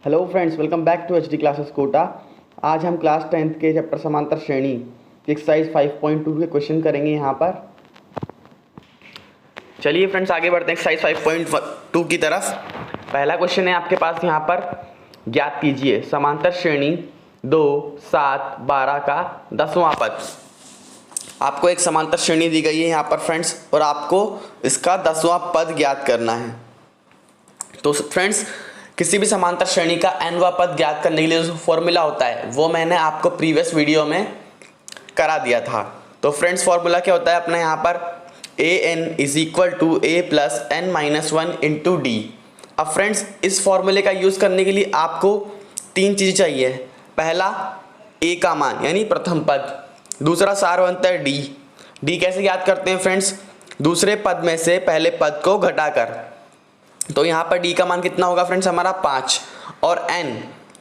Hello friends, welcome back to HD classes Kota. आज हम class 10th के चैप्टर समांतर श्रेणी की एक्सरसाइज 5.2 के क्वेश्चन करेंगे यहाँ पर। चलिए फ्रेंड्स, आगे बढ़ते हैं एक्सरसाइज 5.2 की तरफ। पहला क्वेश्चन है आपके पास यहाँ पर, ज्ञात कीजिए समांतर श्रेणी 2, 7, 12 का 10वां पद। आपको एक समांतर श्रेणी दी गई है यहाँ पर फ्रेंड्स, और आपको इसका 10वां पद ज्ञात करना है। तो फ्रेंड्स, किसी भी समांतर श्रेणी का nवां पद ज्ञात करने के लिए जो फॉर्मूला होता है वो मैंने आपको प्रीवियस वीडियो में करा दिया था। तो फ्रेंड्स, फॉर्मूला क्या होता है अपना यहाँ पर, an is equal to a plus n minus 1 into D. अब फ्रेंड्स, इस फॉर्मूले का यूज़ करने के लिए आपको तीन चीज़ चाहिए। पहला a का मान यानी प्रथम पद, दूसरा सारवंतर d कैसे ज्ञात करते हैं फ्रेंड्स, दूसरे पद में से पहले पद को घटाकर। तो यहाँ पर d का मान कितना होगा फ्रेंड्स हमारा 5, और n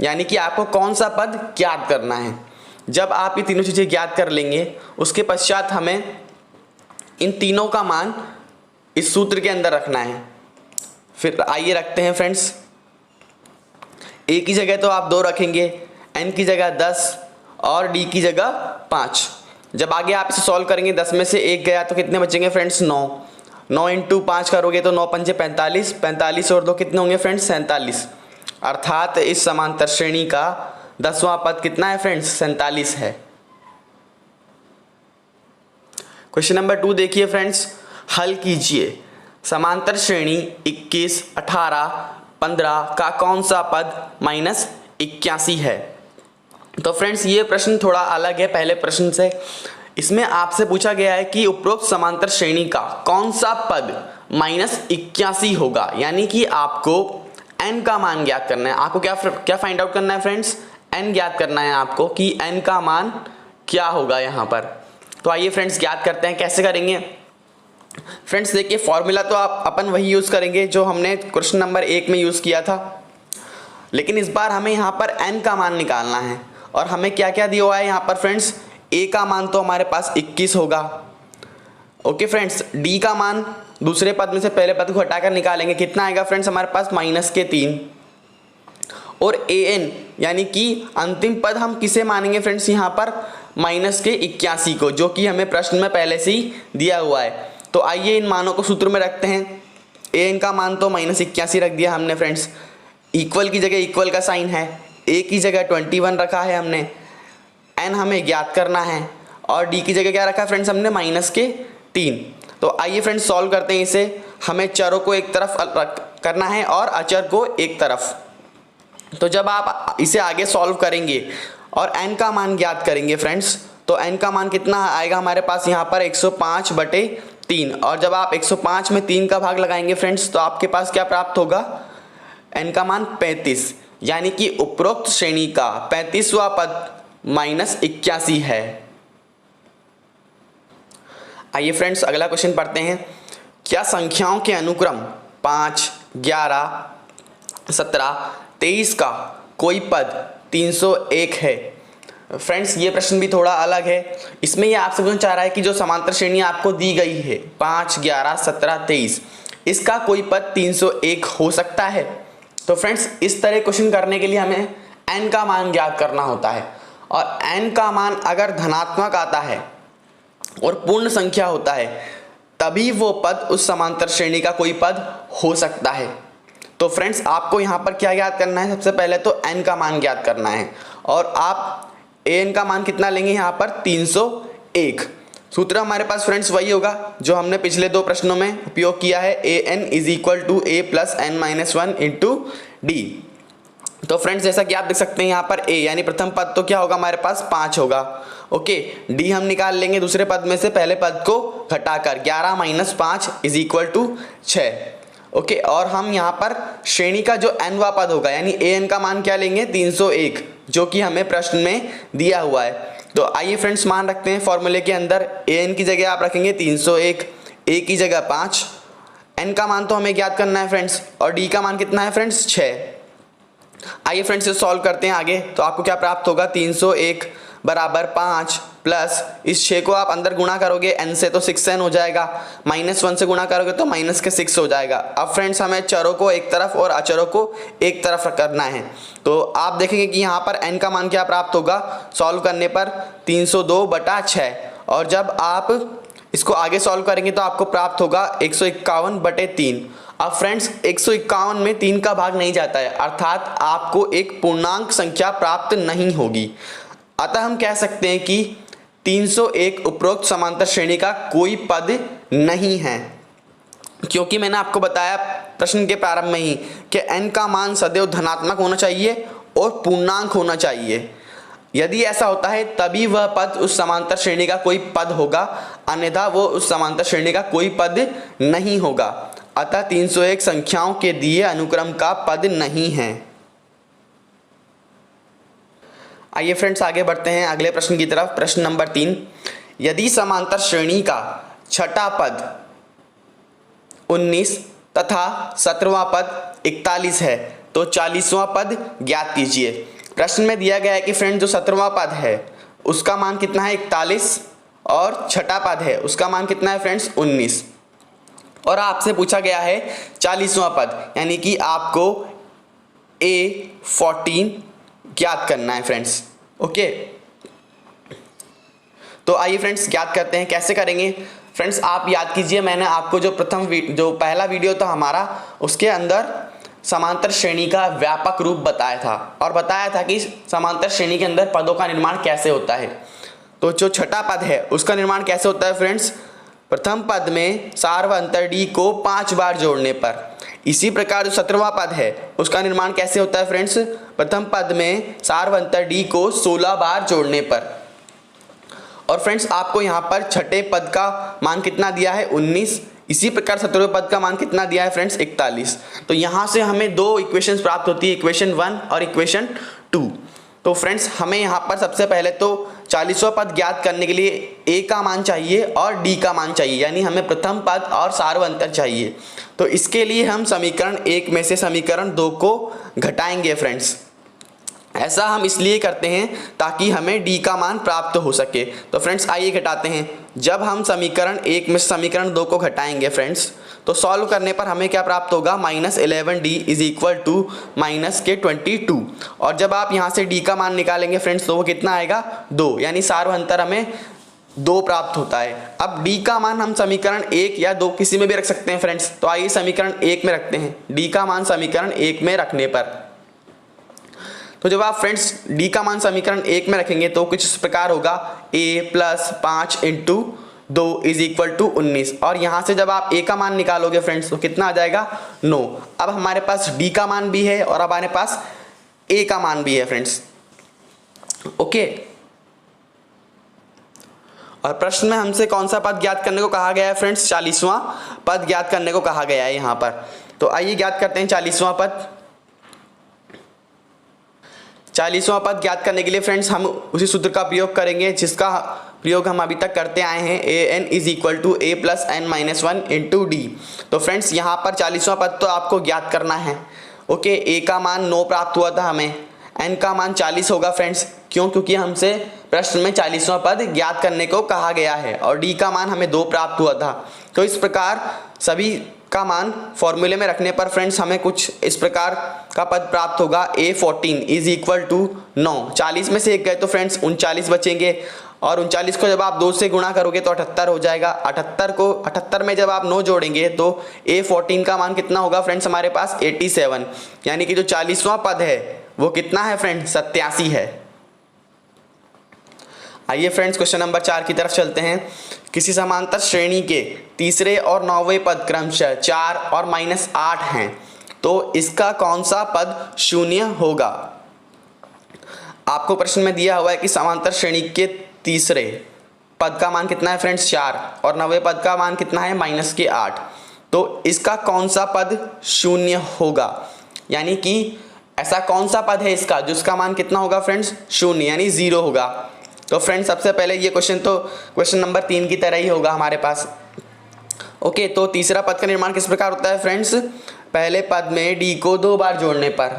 यानी कि आपको कौन सा पद ज्ञात करना है। जब आप ये तीनों चीज़ें ज्ञात कर लेंगे उसके पश्चात हमें इन तीनों का मान इस सूत्र के अंदर रखना है। फिर आइए रखते हैं फ्रेंड्स। a की जगह तो आप 2 रखेंगे, n की जगह 10 और d की जगह 5। जब आगे आप इसे सॉल्व करेंगे 10 में से 1 गया तो कितने बचेंगे फ्रेंड्स 9 इंटू 5 करोगे तो 9 पंजे 45, 45 और 2 कितने होंगे फ्रेंड्स 47। अर्थात इस समांतर श्रेणी का 10वां पद कितना है फ्रेंड्स 47 है। क्वेश्चन नंबर 2 देखिए फ्रेंड्स, हल कीजिए समांतर श्रेणी 21, 18, 15 का कौन सा पद -81 है। तो फ्रेंड्स, ये प्रश्न थोड़ा अलग है पहले प्रश्न से। इसमें आपसे पूछा गया है कि उपरोक्त समांतर श्रेणी का कौन सा पद -81 होगा, यानी कि आपको n का मान ज्ञात करना है। आपको क्या फाइंड आउट करना है फ्रेंड्स, n ज्ञात करना है आपको कि n का मान क्या होगा यहाँ पर। तो आइए फ्रेंड्स ज्ञात करते हैं, कैसे करेंगे। फ्रेंड्स देखिए, फॉर्मूला तो अपन वही यूज़ करेंगे जो हमने क्वेश्चन नंबर 1 में यूज़ किया था, लेकिन इस बार हमें यहाँ पर n का मान निकालना है। और हमें क्या क्या दिया हुआ है यहाँ पर फ्रेंड्स, a का मान तो हमारे पास 21 होगा। ओके फ्रेंड्स, d का मान दूसरे पद में से पहले पद को हटाकर निकालेंगे, कितना आएगा फ्रेंड्स हमारे पास -3। और an यानी कि अंतिम पद हम किसे मानेंगे फ्रेंड्स यहाँ पर -81 को, जो कि हमें प्रश्न में पहले से ही दिया हुआ है। तो आइए इन मानों को सूत्र में रखते हैं। an का मान तो -81 रख दिया हमने फ्रेंड्स, इक्वल की जगह इक्वल का साइन है, a की जगह 21 रखा है हमने, n हमें ज्ञात करना है, और d की जगह क्या रखा है फ्रेंड्स हमने -3। तो आइए फ्रेंड्स सॉल्व करते हैं इसे। हमें चरों को एक तरफ करना है और अचर को एक तरफ। तो जब आप इसे आगे सॉल्व करेंगे और n का मान ज्ञात करेंगे फ्रेंड्स, तो n का मान कितना आएगा हमारे पास यहाँ पर 105/3। और जब आप 105 में 3 का भाग लगाएंगे फ्रेंड्स, तो आपके पास क्या प्राप्त होगा, n का मान 35, यानी कि उपरोक्त श्रेणी का 35वां पद -81 है। आइए फ्रेंड्स अगला क्वेश्चन पढ़ते हैं। क्या संख्याओं के अनुक्रम 5, 11, 17, 23 का कोई पद 301 है। फ्रेंड्स, ये प्रश्न भी थोड़ा अलग है। इसमें ये आपसे पूछना चाह रहा है कि जो समांतर श्रेणी आपको दी गई है 5, 11, 17, 23, इसका कोई पद 301 हो सकता है। तो फ्रेंड्स, इस तरह क्वेश्चन करने के लिए हमें n का मान ज्ञात करना होता है, और n का मान अगर धनात्मक आता है और पूर्ण संख्या होता है तभी वो पद उस समांतर श्रेणी का कोई पद हो सकता है। तो फ्रेंड्स, आपको यहाँ पर क्या ज्ञात करना है, सबसे पहले तो n का मान ज्ञात करना है, और आप an का मान कितना लेंगे यहाँ पर 301। सूत्र हमारे पास फ्रेंड्स वही होगा जो हमने पिछले 2 प्रश्नों में उपयोग किया है, an is equal to a plus n minus 1 into D. तो फ्रेंड्स, जैसा कि आप देख सकते हैं यहाँ पर a यानी प्रथम पद तो क्या होगा हमारे पास 5 होगा। ओके, d हम निकाल लेंगे दूसरे पद में से पहले पद को घटाकर, 11 - 5 इज इक्वल टू 6। ओके, और हम यहाँ पर श्रेणी का जो nवां पद होगा यानी an का मान क्या लेंगे 301, जो कि हमें प्रश्न में दिया हुआ है। तो आइए फ्रेंड्स मान रखते हैं फॉर्मूले के अंदर। an की जगह आप रखेंगे 301, a की जगह 5, n का मान तो हमें ज्ञात करना है फ्रेंड्स, और d का मान कितना है फ्रेंड्स 6। आइए फ्रेंड्स इसे सॉल्व करते हैं आगे। तो आपको क्या प्राप्त होगा, 301 बराबर 5 प्लस इस 6 को आप अंदर गुणा करोगे n से तो 6n हो जाएगा, -1 से गुणा करोगे तो -6 हो जाएगा। अब फ्रेंड्स हमें चरों को एक तरफ और अचरों को एक तरफ करना है, तो आप देखेंगे कि यहाँ पर n का मान क्या प्राप्त होगा सॉल्व करने पर 302/6, और जब आप इसको आगे सॉल्व करेंगे तो आपको प्राप्त होगा 151/3। अब फ्रेंड्स 151 में 3 का भाग नहीं जाता है, अर्थात आपको एक पूर्णांक संख्या प्राप्त नहीं होगी। अतः हम कह सकते हैं कि 301 उपरोक्त समांतर श्रेणी का कोई पद नहीं है, क्योंकि मैंने आपको बताया प्रश्न के प्रारंभ में ही कि n का मान सदैव धनात्मक होना चाहिए और पूर्णांक होना चाहिए। यदि ऐसा होता है तभी वह पद उस समांतर श्रेणी का कोई पद होगा, अन्यथा वो उस समांतर श्रेणी का कोई पद नहीं होगा। अतः 301 संख्याओं के दिए अनुक्रम का पद नहीं है। आइए फ्रेंड्स आगे बढ़ते हैं अगले प्रश्न की तरफ। प्रश्न नंबर 3, यदि समांतर श्रेणी का छठा पद 19 तथा 17वां पद 41 है तो 40वां पद ज्ञात कीजिए। प्रश्न में दिया गया है कि फ्रेंड जो 17वां पद है उसका मान कितना है 41, और छठा पद है उसका मान कितना है फ्रेंड्स 19, और आपसे पूछा गया है 40वां पद, यानी कि आपको A14 ज्ञात करना है फ्रेंड्स। ओके, तो आइए फ्रेंड्स ज्ञात करते हैं। कैसे करेंगे फ्रेंड्स, आप याद कीजिए मैंने आपको जो पहला वीडियो था हमारा, उसके अंदर समांतर श्रेणी का व्यापक रूप बताया था और बताया था कि समांतर श्रेणी के अंदर पदों का निर्माण कैसे होता है। तो जो छठा पद है उसका निर्माण कैसे होता है फ्रेंड्स, प्रथम पद में सार व अंतर d को 5 बार जोड़ने पर। इसी प्रकार जो 17वां पद है उसका निर्माण कैसे होता है फ्रेंड्स, प्रथम पद में सार व अंतर d को 16 बार जोड़ने पर। और फ्रेंड्स आपको यहाँ पर छठे पद का मान कितना दिया है 19, इसी प्रकार 17वें पद का मान कितना दिया है फ्रेंड्स 41। तो यहाँ से हमें दो इक्वेशंस प्राप्त होती है, इक्वेशन 1 और इक्वेशन 2। तो फ्रेंड्स हमें यहाँ पर सबसे पहले तो 40वां पद ज्ञात करने के लिए a का मान चाहिए और d का मान चाहिए, यानी हमें प्रथम पद और सार व अंतर चाहिए। तो इसके लिए हम समीकरण 1 में से समीकरण 2 को घटाएंगे फ्रेंड्स। ऐसा हम इसलिए करते हैं ताकि हमें d का मान प्राप्त हो सके। तो फ्रेंड्स आइए घटाते हैं। जब हम समीकरण 1 में समीकरण 2 को घटाएंगे फ्रेंड्स, तो सॉल्व करने पर हमें क्या प्राप्त होगा -11d इज इक्वल टू -22। और जब आप यहाँ से d का मान निकालेंगे फ्रेंड्स तो वो कितना आएगा 2, यानी सार व अंतर हमें 2 प्राप्त होता है। अब d का मान हम समीकरण 1 या 2 किसी में भी रख सकते हैं फ्रेंड्स। तो आइए समीकरण 1 में रखते हैं, d का मान समीकरण 1 में रखने पर। तो जब आप फ्रेंड्स d का मान समीकरण 1 में रखेंगे तो कुछ इस प्रकार होगा a + 5 × 2 इज इक्वल टू 19, और यहाँ से जब आप a का मान निकालोगे फ्रेंड्स तो कितना आ जाएगा 9। अब हमारे पास d का मान भी है और अब हमारे पास a का मान भी है फ्रेंड्स। ओके, और प्रश्न में हमसे कौन सा पद ज्ञात करने को कहा गया है फ्रेंड्स, 40वां पद ज्ञात करने को कहा गया है यहाँ पर। तो आइए ज्ञात करते हैं 40वां पद। 40वां पद ज्ञात करने के लिए फ्रेंड्स हम उसी सूत्र का प्रयोग करेंगे जिसका प्रयोग हम अभी तक करते आए हैं, an is equal to a + n-1 × d। तो फ्रेंड्स यहाँ पर 40वां पद तो आपको ज्ञात करना है। ओके, a का मान 9 प्राप्त हुआ था हमें, n का मान 40 होगा फ्रेंड्स, क्यों, क्योंकि हमसे प्रश्न में 40वां पद ज्ञात करने को कहा गया है, और d का मान हमें 2 प्राप्त हुआ था। तो इस प्रकार सभी का मान फॉर्मूले में रखने पर फ्रेंड्स हमें कुछ इस प्रकार का पद प्राप्त होगा A14 इज इक्वल टू 9। 40 में से 1 गए तो फ्रेंड्स 39 बचेंगे, और 39 को जब आप 2 से गुणा करोगे तो 78 हो जाएगा। 78 में जब आप 9 जोड़ेंगे तो A14 का मान कितना होगा फ्रेंड्स हमारे पास 87, यानी कि जो 40वां पद है वो कितना है फ्रेंड्स 87 है। आइए फ्रेंड्स क्वेश्चन नंबर 4 की तरफ चलते हैं। किसी समांतर श्रेणी के तीसरे और 9वें पद क्रमशः 4 और -8 हैं, तो इसका कौन सा पद शून्य होगा। आपको प्रश्न में दिया हुआ है कि समांतर श्रेणी के तीसरे पद का मान कितना है फ्रेंड्स 4 और 9वें पद का मान कितना है -8, तो इसका कौन सा पद शून्य होगा, यानी कि ऐसा कौन सा पद है इसका जिसका मान कितना होगा फ्रेंड्स 0, यानी 0 होगा। तो फ्रेंड्स सबसे पहले ये क्वेश्चन नंबर 3 की तरह ही होगा हमारे पास। ओके, तो तीसरा पद का निर्माण किस प्रकार होता है फ्रेंड्स, पहले पद में d को 2 बार जोड़ने पर,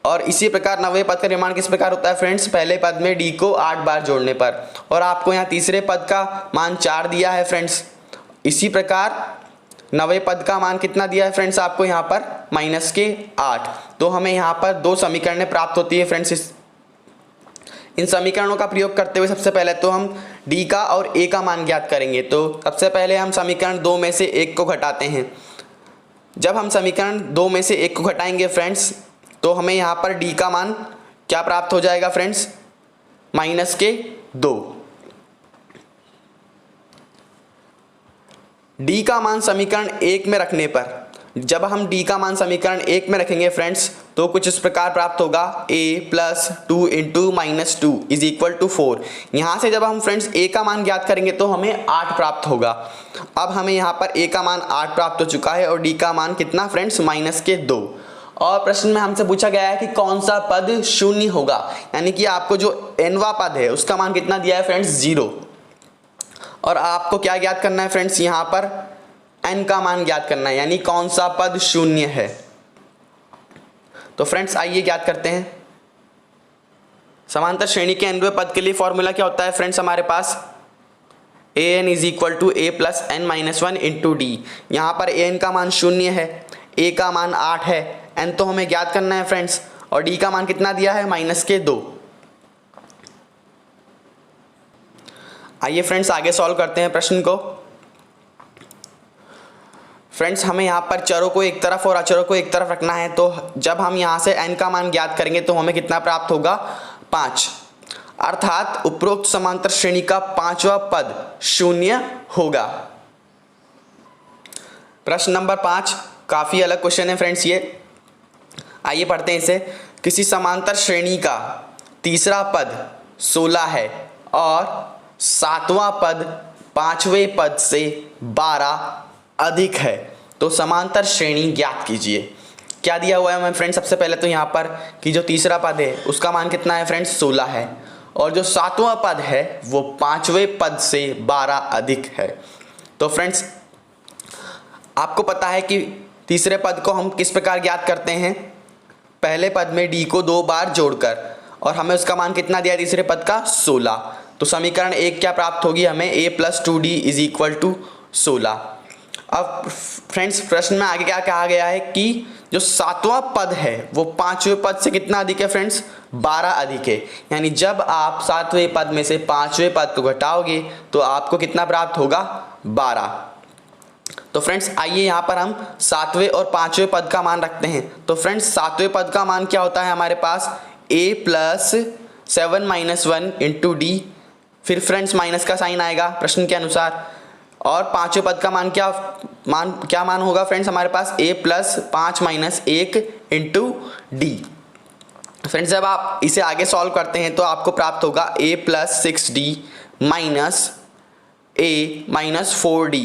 और इसी प्रकार 90वें पद का निर्माण किस प्रकार होता है फ्रेंड्स, पहले पद में डी को 8 बार जोड़ने पर। और आपको यहाँ तीसरे पद का मान 4 दिया है फ्रेंड्स। इसी प्रकार 90वें पद का मान कितना दिया है फ्रेंड्स आपको यहाँ पर -8। तो हमें यहाँ पर 2 समीकरणें प्राप्त होती है फ्रेंड्स। इन समीकरणों का प्रयोग करते हुए सबसे पहले तो हम डी का और ए का मान ज्ञात करेंगे। तो सबसे पहले हम समीकरण 2 में से 1 को घटाते हैं। जब हम समीकरण 2 में से 1 को घटाएंगे फ्रेंड्स तो हमें यहाँ पर डी का मान क्या प्राप्त हो जाएगा फ्रेंड्स, -2। डी का मान समीकरण 1 में रखने पर, जब हम डी का मान समीकरण 1 में रखेंगे फ्रेंड्स तो कुछ इस प्रकार प्राप्त होगा, a + 2 × -2 = 4। यहाँ से जब हम फ्रेंड्स a का मान ज्ञात करेंगे तो हमें 8 प्राप्त होगा। अब हमें यहाँ पर a का मान 8 प्राप्त हो चुका है और d का मान कितना फ्रेंड्स, -2। और प्रश्न में हमसे पूछा गया है कि कौन सा पद शून्य होगा, यानी कि आपको जो nवां पद है उसका मान कितना दिया है फ्रेंड्स, 0। और आपको क्या ज्ञात करना है फ्रेंड्स, यहाँ पर n का मान ज्ञात करना है, यानी कौन सा पद शून्य है। तो फ्रेंड्स आइए ज्ञात करते हैं। समांतर श्रेणी के nवें पद के लिए फॉर्मूला क्या होता है फ्रेंड्स हमारे पास, an = a + n - 1 × d। यहाँ पर an का मान 0 है, a का मान 8 है, n तो हमें ज्ञात करना है फ्रेंड्स, और d का मान कितना दिया है, -2। आइए फ्रेंड्स आगे सॉल्व करते हैं प्रश्न को। फ्रेंड्स हमें यहाँ पर चरों को एक तरफ और अचरों को एक तरफ रखना है। तो जब हम यहाँ से n का मान ज्ञात करेंगे तो हमें कितना प्राप्त होगा, 5। अर्थात उपरोक्त समांतर श्रेणी का 5वां पद शून्य होगा। प्रश्न नंबर 5 काफी अलग क्वेश्चन है फ्रेंड्स ये। आइए पढ़ते हैं इसे। किसी समांतर श्रेणी का तीसरा पद 16 है और 7वां पद 5वें पद से 12 अधिक है, तो समांतर श्रेणी ज्ञात कीजिए। क्या दिया हुआ है हमें फ्रेंड्स, सबसे पहले तो यहाँ पर कि जो तीसरा पद है उसका मान कितना है फ्रेंड्स, 16 है, और जो 7वां पद है वो 5वें पद से 12 अधिक है। तो फ्रेंड्स आपको पता है कि तीसरे पद को हम किस प्रकार ज्ञात करते हैं, पहले पद में d को 2 बार जोड़कर, और हमें उसका मान कितना दिया तीसरे पद का, 16। तो समीकरण 1 क्या प्राप्त होगी हमें, a + 2d = 16। अब फ्रेंड्स प्रश्न में आगे क्या कहा गया है कि जो 7वां पद है वो 5वें पद से कितना अधिक है फ्रेंड्स, 12 अधिक है। यानी जब आप 7वें पद में से 5वें पद को घटाओगे तो आपको कितना प्राप्त होगा, 12। तो फ्रेंड्स आइए यहाँ पर हम 7वें और 5वें पद का मान रखते हैं। तो फ्रेंड्स 7वें पद का मान क्या होता है हमारे पास, a + 7 - 1 × d, फिर फ्रेंड्स माइनस का साइन आएगा प्रश्न के अनुसार। और 5वें पद का मान क्या मान होगा फ्रेंड्स हमारे पास, a + 5 - 1 × d। फ्रेंड्स जब आप इसे आगे सॉल्व करते हैं तो आपको प्राप्त होगा a + 6d - a - 4d।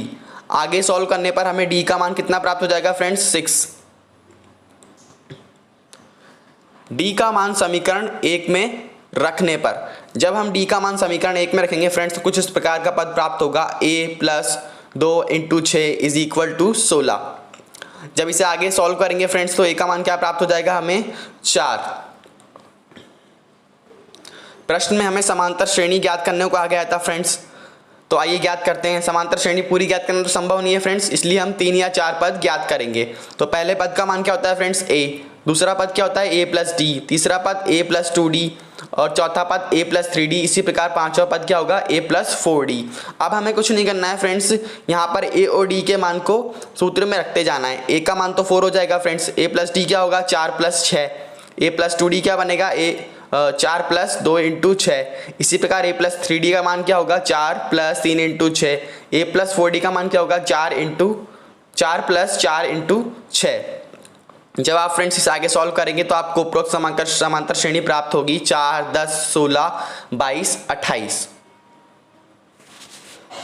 आगे सॉल्व करने पर हमें d का मान कितना प्राप्त हो जाएगा फ्रेंड्स, 6। d का मान समीकरण 1 में रखने पर, जब हम d का मान समीकरण 1 में रखेंगे फ्रेंड्स तो कुछ इस प्रकार का पद प्राप्त होगा, a + 2 × 6 = 16। जब इसे आगे सॉल्व करेंगे फ्रेंड्स तो a का मान क्या प्राप्त हो जाएगा हमें, 4। प्रश्न में हमें समांतर श्रेणी ज्ञात करने को कहा गया था फ्रेंड्स, तो आइए ज्ञात करते हैं। समांतर श्रेणी पूरी ज्ञात करना तो संभव नहीं है फ्रेंड्स, इसलिए हम 3 या 4 पद ज्ञात करेंगे। तो पहले पद का मान क्या होता है फ्रेंड्स, a, दूसरा पद क्या होता है, a + d, तीसरा पद a + 2d, और चौथा पद a + 3d। इसी प्रकार पांचवा पद क्या होगा, a + 4d। अब हमें कुछ नहीं करना है फ्रेंड्स, यहाँ पर a और d के मान को सूत्र में रखते जाना है। a का मान तो 4 हो जाएगा फ्रेंड्स, a + d क्या होगा, 4 + 6, a + 2d क्या बनेगा, 4 + 2 × 6। इसी प्रकार a + 3d का मान क्या होगा, 4 + 3 × 6। a + 4d का मान क्या होगा, 4 + 4 × 6। जब आप फ्रेंड्स इसे आगे सॉल्व करेंगे तो आपको उपरोक्त समांतर श्रेणी प्राप्त होगी, 4, 10, 16, 22, 28।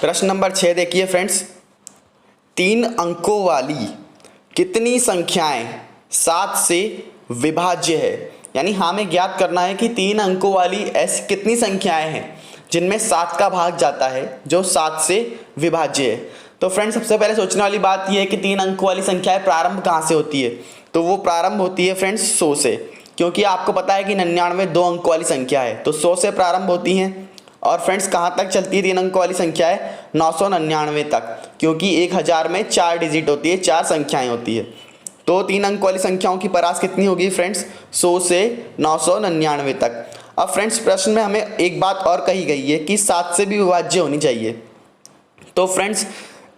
प्रश्न नंबर 6 देखिए फ्रेंड्स। 3 अंकों वाली कितनी संख्याएं 7 से विभाज्य है, यानी हमें ज्ञात करना है कि 3 अंकों वाली ऐसी कितनी संख्याएं हैं जिनमें 7 का भाग जाता है जो 7 से विभाज्य है। तो फ्रेंड्स सबसे पहले सोचने वाली बात यह है कि 3 अंकों वाली संख्याएं प्रारंभ कहाँ से होती है, तो वो प्रारंभ होती है फ्रेंड्स 100 से। क्योंकि आपको पता है कि 99 2 अंकों वाली संख्या है, तो 100 से प्रारंभ होती हैं और फ्रेंड्स कहाँ तक चलती है 3 अंकों वाली संख्या है 999 तक, क्योंकि 1000 में 4 डिजिट होती है, 4 संख्याएं होती है। तो 3 अंक वाली संख्याओं की परास कितनी होगी फ्रेंड्स 100 से 999 तक। अब फ्रेंड्स प्रश्न में हमें एक बात और कही गई है कि 7 से भी विभाज्य होनी चाहिए। तो फ्रेंड्स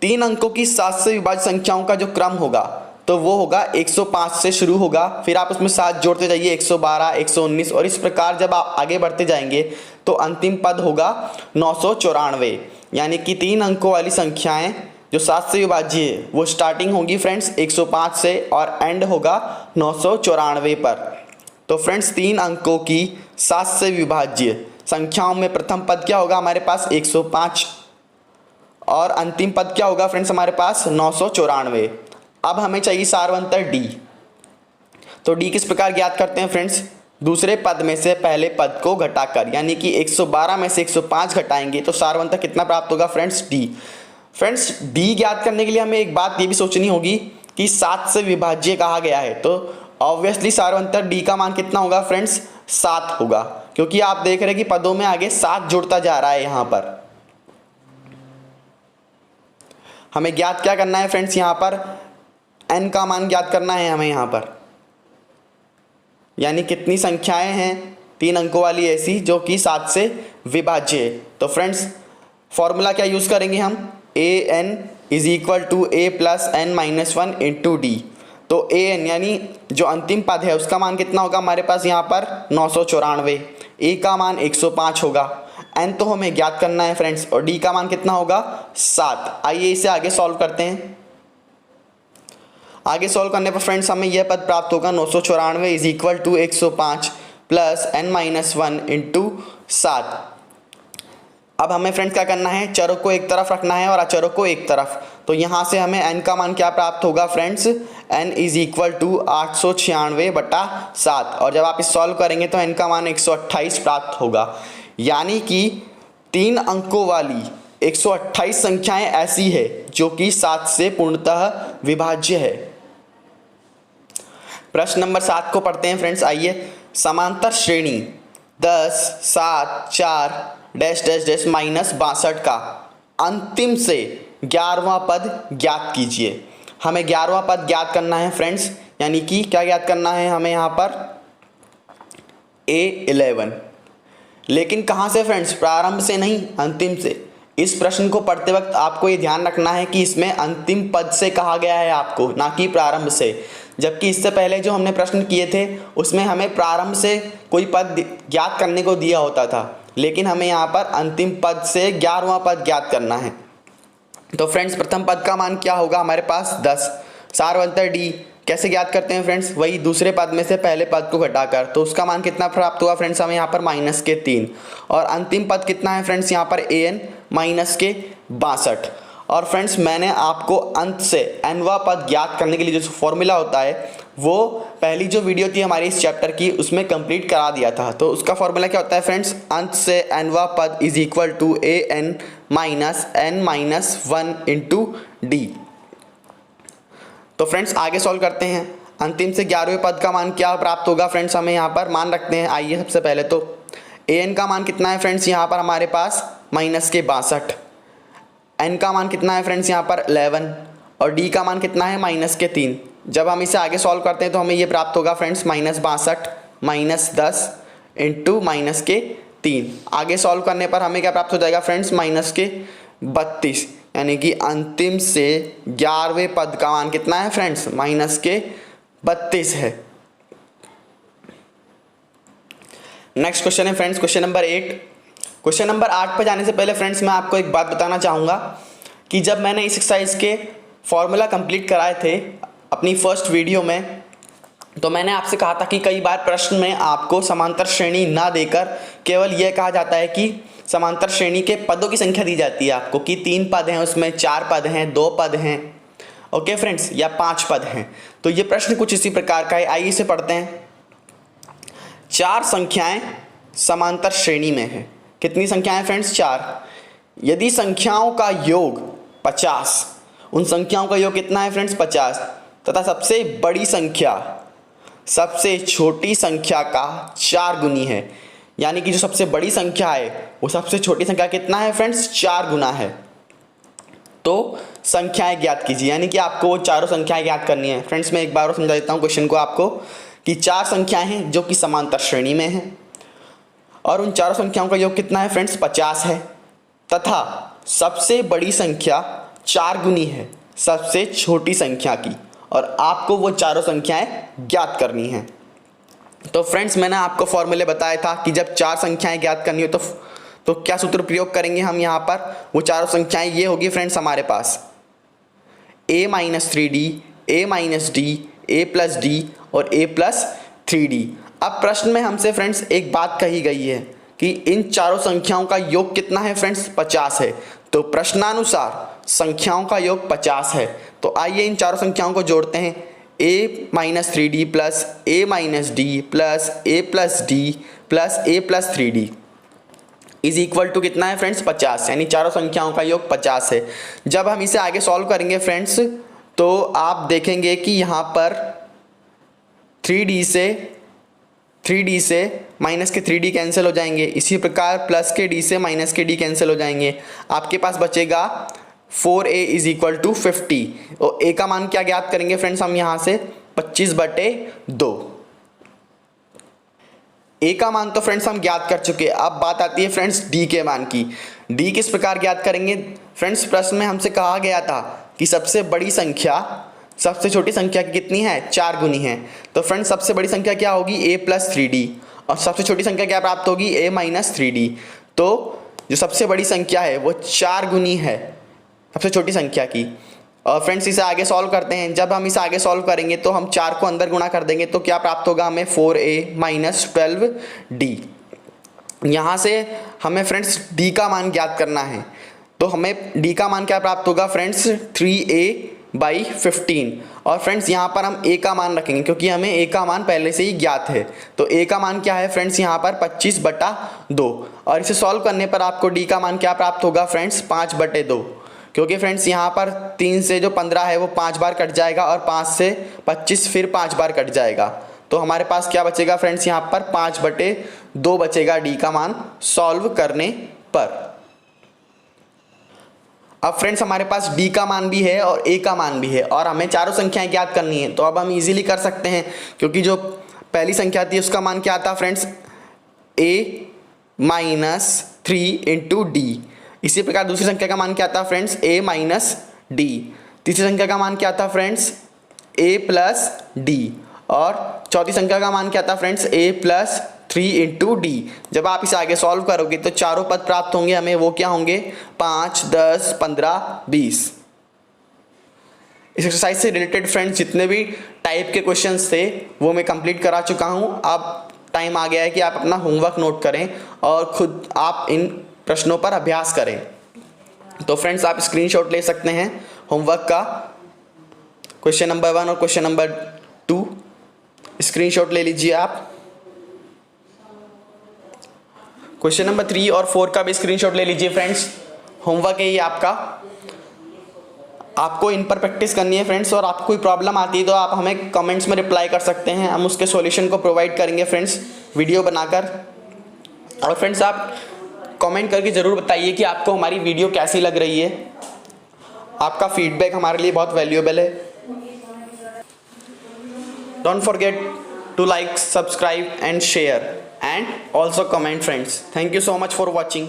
3 अंकों की 7 से विभाज्य संख्याओं का जो क्रम होगा तो वो होगा 105 से शुरू होगा, फिर आप उसमें 7 जोड़ते जाइए 112, 119 और इस प्रकार जब आप आगे बढ़ते जाएंगे तो अंतिम पद होगा 994। यानी कि 3 अंकों वाली संख्याएं जो 7 से विभाज्य है वो स्टार्टिंग होगी फ्रेंड्स 105 से और एंड होगा 994 पर। तो फ्रेंड्स 3 अंकों की 7 से विभाज्य संख्याओं में प्रथम पद क्या होगा हमारे पास 105 और अंतिम पद क्या होगा फ्रेंड्स हमारे पास 994। अब हमें चाहिए सारवंतर डी। तो डी किस प्रकार ज्ञात करते हैं फ्रेंड्स, दूसरे पद में से पहले पद को घटाकर, यानी कि 112 में से 105 घटाएंगे तो सारवंतर कितना प्राप्त होगा फ्रेंड्स डी। फ्रेंड्स डी ज्ञात करने के लिए हमें एक बात ये भी सोचनी होगी कि 7 से विभाज्य कहा गया है, तो ऑब्वियसली सारवंतर डी का मान कितना होगा फ्रेंड्स 7 होगा, क्योंकि आप देख रहे हैं कि पदों में आगे 7 जुड़ता जा रहा है। यहां पर हमें ज्ञात क्या करना है फ्रेंड्स, यहां पर n का मान ज्ञात करना है हमें यहां पर, यानी कितनी संख्याएं हैं 3 अंकों वाली ऐसी जो कि 7 से विभाज्य है। तो फ्रेंड्स फॉर्मूला क्या यूज करेंगे हम, an is equal to a plus n minus 1 into D. तो an यानी जो अंतिम पद है उसका मान कितना होगा हमारे पास यहाँ पर 994, a का मान 105 होगा, n तो हमें ज्ञात करना है फ्रेंड्स और d का मान कितना होगा 7। आइए इसे आगे सॉल्व करते हैं। आगे सॉल्व करने पर फ्रेंड्स हमें यह पद प्राप्त होगा 994 is equal to 105 plus n minus 1 into 7। अब हमें फ्रेंड्स क्या करना है, चरों को एक तरफ रखना है और अचरों को एक तरफ। तो यहाँ से हमें n का मान क्या प्राप्त होगा friends, n is equal to 896/7 और जब आप इस सॉल्व करेंगे तो n का मान 128 प्राप्त होगा। यानी कि 3 अंकों वाली 128 संख्याएं ऐसी है जो कि 7 से पूर्णतः विभाज्य है। प्रश्न नंबर 7 को पढ़ते हैं फ्रेंड्स। आइए, समांतर श्रेणी 10, 7, 4 डैश डैश डैश माइनस 62 का अंतिम से 11वां पद ज्ञात कीजिए। हमें 11वां पद ज्ञात करना है फ्रेंड्स, यानी कि क्या ज्ञात करना है हमें यहाँ पर A11, लेकिन कहाँ से फ्रेंड्स, प्रारंभ से नहीं अंतिम से। इस प्रश्न को पढ़ते वक्त आपको ये ध्यान रखना है कि इसमें अंतिम पद से कहा गया है आपको, ना कि प्रारंभ से। जबकि इससे पहले जो हमने प्रश्न किए थे उसमें हमें प्रारंभ से कोई पद ज्ञात करने को दिया होता था, लेकिन हमें यहाँ पर अंतिम पद से 11वां पद ज्ञात करना है। तो फ्रेंड्स प्रथम पद का मान क्या होगा हमारे पास 10। सारवंतर डी कैसे ज्ञात करते हैं फ्रेंड्स, वही दूसरे पद में से पहले पद को घटाकर। तो उसका मान कितना प्राप्त हुआ फ्रेंड्स हमें यहाँ पर -3 और अंतिम पद कितना है फ्रेंड्स यहाँ पर an -62। और फ्रेंड्स मैंने आपको अंत से nवां पद ज्ञात करने के लिए जो फॉर्मूला होता है वो पहली जो वीडियो थी हमारी इस चैप्टर की उसमें कंप्लीट करा दिया था। तो उसका फॉर्मूला क्या होता है फ्रेंड्स, अंत से nवां पद is equal to an -n-1 into D. तो फ्रेंड्स आगे सॉल्व करते हैं। अंतिम से 11वें पद का मान क्या प्राप्त होगा फ्रेंड्स, हमें यहाँ पर मान रखते हैं। आइए सबसे पहले तो an का मान कितना है फ्रेंड्स यहाँ पर हमारे पास -62, n का मान कितना है फ्रेंड्स यहाँ पर 11 और d का मान कितना है -3। जब हम इसे आगे सॉल्व करते हैं तो हमें ये प्राप्त होगा फ्रेंड्स -62 -10 इंटू -3। आगे सॉल्व करने पर हमें क्या प्राप्त हो जाएगा फ्रेंड्स -32, यानी कि अंतिम से 11वें पद का मान कितना है फ्रेंड्स -32 है। नेक्स्ट क्वेश्चन है friends question number 8। Question number 8 पर जाने से पहले फ्रेंड्स मैं आपको एक बात बताना चाहूँगा कि जब मैंने इस एक्सरसाइज के फॉर्मूला कंप्लीट कराए थे अपनी फर्स्ट वीडियो में, तो मैंने आपसे कहा था कि कई बार प्रश्न में आपको समांतर श्रेणी ना देकर केवल यह कहा जाता है कि समांतर श्रेणी के पदों की संख्या दी जाती है आपको कि 3 पद हैं उसमें, 4 पद हैं, 2 पद हैं, ओके फ्रेंड्स, या 5 पद हैं। तो ये प्रश्न कुछ इसी प्रकार का है। आइए इसे पढ़ते हैं। 4 संख्याएं समांतर श्रेणी में है। कितनी संख्याएं फ्रेंड्स, 4। यदि संख्याओं का योग 50, उन संख्याओं का योग कितना है फ्रेंड्स 50, तथा सबसे बड़ी संख्या सबसे छोटी संख्या का 4 गुनी है। यानी कि जो सबसे बड़ी संख्या है वो सबसे छोटी संख्या कितना है फ्रेंड्स, 4 गुना है। तो संख्याएं ज्ञात कीजिए, यानी कि आपको वो चारों संख्याएं ज्ञात करनी है। फ्रेंड्स मैं एक बार और समझा देता हूँ क्वेश्चन को आपको कि 4 संख्याएं हैं जो कि समांतर श्रेणी में हैं और उन चारों संख्याओं का योग कितना है फ्रेंड्स, 50 है, तथा सबसे बड़ी संख्या 4 गुनी है सबसे छोटी संख्या की और आपको वो चारों संख्याएं ज्ञात करनी है। तो फ्रेंड्स मैंने आपको फॉर्मूले बताया था कि जब 4 संख्याएं ज्ञात करनी हो तो क्या सूत्र प्रयोग करेंगे हम यहाँ पर। वो चारों संख्याएं ये होगी फ्रेंड्स हमारे पास a-3d, a-d, a+d और a+3d। अब प्रश्न में हमसे फ्रेंड्स एक बात कही गई है कि इन चारों संख्याओं का योग कितना है फ्रेंड्स, 50 है। तो प्रश्नानुसार संख्याओं का योग 50 है। तो आइए इन चारों संख्याओं को जोड़ते हैं। a-3d plus a-d plus a+d plus a+3d is equal to कितना है फ्रेंड्स, 50। यानी चारों संख्याओं का योग 50 है। जब हम इसे आगे सॉल्व करेंगे फ्रेंड्स तो आप देखेंगे कि यहाँ पर 3d से माइनस के 3d कैंसिल हो जाएंगे, इसी प्रकार प्लस के d से माइनस के d कैंसिल हो जाएंगे। आपके पास बचेगा 4a इज इक्वल टू 50। और a का मान क्या ज्ञात करेंगे फ्रेंड्स हम यहाँ से, 25/2। a का मान तो फ्रेंड्स हम ज्ञात कर चुके हैं। अब बात आती है फ्रेंड्स d के मान की। d किस प्रकार ज्ञात करेंगे फ्रेंड्स, प्रश्न में हमसे कहा गया था कि सबसे बड़ी संख्या सबसे छोटी संख्या की कितनी है, 4 गुनी है। तो फ्रेंड्स सबसे बड़ी संख्या क्या होगी, a+3d और सबसे छोटी संख्या क्या प्राप्त होगी, a-3d। तो जो सबसे बड़ी संख्या है वो 4 गुनी है सबसे छोटी संख्या की। और फ्रेंड्स इसे आगे सॉल्व करते हैं। जब हम इसे आगे सॉल्व करेंगे तो हम 4 को अंदर गुणा कर देंगे तो क्या प्राप्त होगा हमें, 4a-12d। यहाँ से हमें फ्रेंड्स d का मान ज्ञात करना है। तो हमें d का मान क्या प्राप्त होगा फ्रेंड्स, 3a/15। और फ्रेंड्स यहाँ पर हम a का मान रखेंगे क्योंकि हमें a का मान पहले से ही ज्ञात है। तो a का मान क्या है फ्रेंड्स यहाँ पर 25/2। और इसे सॉल्व करने पर आपको d का मान क्या प्राप्त होगा फ्रेंड्स, 5/2। क्योंकि फ्रेंड्स यहाँ पर 3 से जो 15 है वो 5 बार कट जाएगा और 5 से 25 फिर 5 बार कट जाएगा। तो हमारे पास क्या बचेगा फ्रेंड्स, यहाँ पर 5/2 बचेगा d का मान सॉल्व करने पर। अब फ्रेंड्स हमारे पास d का मान भी है और a का मान भी है और हमें चारों संख्याएं ज्ञात करनी है। तो अब हम इजीली कर सकते हैं क्योंकि जो पहली संख्या थी उसका मान क्या था फ्रेंड्स, a-3 इंटू d। इसी प्रकार दूसरी संख्या का मान क्या था फ्रेंड्स, a-d। तीसरी संख्या का मान क्या था फ्रेंड्स, a+d। और चौथी संख्या का मान क्या था फ्रेंड्स, a+3 इंटू d। जब आप इसे आगे सॉल्व करोगे तो चारों पद प्राप्त होंगे हमें, वो क्या होंगे, 5, 10, 15, 20। इस एक्सरसाइज से रिलेटेड फ्रेंड्स जितने भी टाइप के क्वेश्चंस थे वो मैं कंप्लीट करा चुका हूँ। अब टाइम आ गया है कि आप अपना होमवर्क नोट करें और खुद आप इन प्रश्नों पर अभ्यास करें। तो फ्रेंड्स आप स्क्रीनशॉट ले सकते हैं होमवर्क का, क्वेश्चन नंबर 1 और क्वेश्चन नंबर 2 स्क्रीनशॉट ले लीजिए आप। क्वेश्चन नंबर 3 और 4 का भी स्क्रीनशॉट ले लीजिए फ्रेंड्स। होमवर्क है ये आपका, आपको इन पर प्रैक्टिस करनी है फ्रेंड्स। और आपको कोई प्रॉब्लम आती है तो आप हमें कमेंट्स में रिप्लाई कर सकते हैं, हम उसके सॉल्यूशन को प्रोवाइड करेंगे फ्रेंड्स वीडियो बनाकर। और फ्रेंड्स आप कमेंट करके ज़रूर बताइए कि आपको हमारी वीडियो कैसी लग रही है। आपका फीडबैक हमारे लिए बहुत वैल्यूएबल है। Don't forget to like, subscribe and share and also comment friends. Thank you so much for watching.